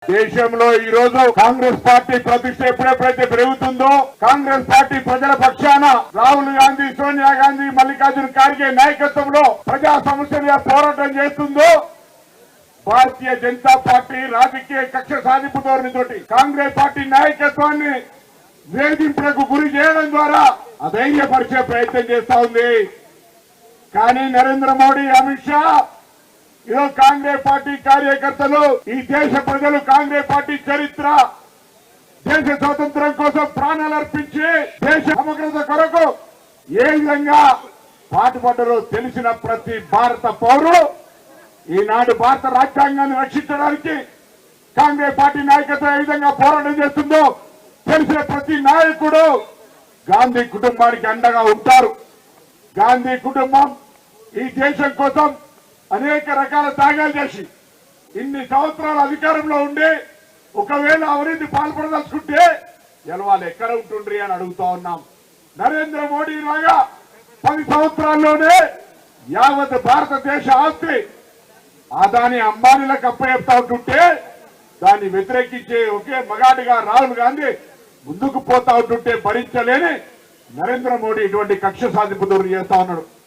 దేశంలో ఈ రోజు కాంగ్రెస్ పార్టీ ప్రతిష్ట ఎప్పుడెప్పుడైతే పెరుగుతుందో కాంగ్రెస్ పార్టీ ప్రజల పక్షాన రాహుల్ గాంధీ, సోనియా గాంధీ, మల్లికార్జున ఖార్గే నాయకత్వంలో ప్రజా సమస్యల మీద పోరాటం చేస్తుందో భారతీయ జనతా పార్టీ రాజకీయ కక్ష సాధింపు ధోరణితోటి కాంగ్రెస్ పార్టీ నాయకత్వాన్ని వేధింపులకు గురి చేయడం ద్వారా అధైర్యపరిచే ప్రయత్నం చేస్తా ఉంది. కానీ నరేంద్ర మోడీ, అమిత్ షా ఈరోజు కాంగ్రెస్ పార్టీ కార్యకర్తలు, ఈ దేశ ప్రజలు కాంగ్రెస్ పార్టీ చరిత్ర, దేశ స్వాతంత్ర్యం కోసం ప్రాణాలు అర్పించి దేశ సమగ్రత కొరకు ఏ విధంగా పాటుపడ్డారో తెలిసిన ప్రతి భారత పౌరుడు ఈనాడు భారత రాజ్యాంగాన్ని రక్షించడానికి కాంగ్రెస్ పార్టీ నాయకత్వం ఏ విధంగా పోరాటం చేస్తుందో తెలిసిన ప్రతి నాయకుడు గాంధీ కుటుంబానికి అండగా ఉంటారు. గాంధీ కుటుంబం ఈ దేశం కోసం అనేక రకాల త్యాగాలు చేసి ఇన్ని సంవత్సరాలు అధికారంలో ఉండి ఒకవేళ అవినీతి పాల్పడదలుచుకుంటే వాళ్ళు ఎక్కడ ఉంటుండ్రి అని అడుగుతా ఉన్నాం. నరేంద్ర మోడీ లాగా 10 సంవత్సరాల్లోనే యావత్ భారతదేశ ఆస్తి అదాని, అంబానీలకు అప్పచెప్తా ఉంటుంటే దాన్ని వ్యతిరేకించే ఒకే మగాడిగా రాహుల్ గాంధీ ముందుకు పోతా ఉంటుంటే భరించలేని నరేంద్ర మోడీ ఇటువంటి కక్ష సాధింపు ధోరణి చేస్తా ఉన్నాడు.